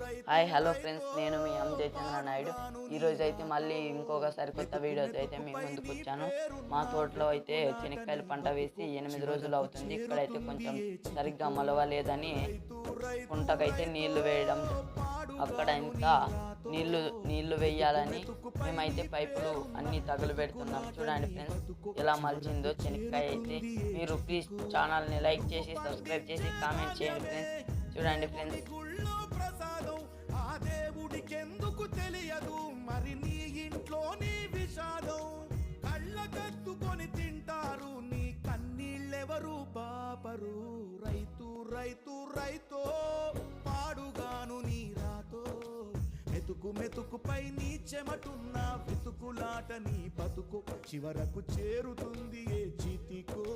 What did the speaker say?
Hi hello friends, నేను మీ జయచంద్ర నాయుడు. ఈరోజు అయితే మళ్ళీ ఇంకొక సరికొత్త వీడియోతో అయితే మీ ముందుకు వచ్చాను. మా తోటలో అయితే చెనక్కాయలు పంట వేసి 8 రోజులు అవుతుంది. ఇక్కడైతే కొంచెం సరిగ్గా మొలవలేదని కుంటకైతే నీళ్లు వేయడం, అక్కడ ఇంకా నీళ్లు వేయాలని మేమైతే పైపులు అన్నీ తగులు పెడుతున్నాం. చూడండి ఫ్రెండ్స్ ఎలా మలిచిందో చెనక్కాయ అయితే. మీరు ప్లీజ్ ఛానల్ని లైక్ చేసి సబ్స్క్రైబ్ చేసి కామెంట్ చేయండి ఫ్రెండ్స్. చూడండి ఫ్రెండ్స్, దేవుడికెందుకు తెలియదు మరి నీ ఇంట్లో నీ విషాదం. కళ్ళకత్తుకొని తింటారు నీ కన్నీళ్ళెవరు బాపరు. రైతు రైతు రైతో పాడుగాను నీ రాతో. మెతుకు మెతుకుపై నీ చెమటున్న వెతుకులాట నీ బతుకు చివరకు చేరుతుంది ఏ చితికో.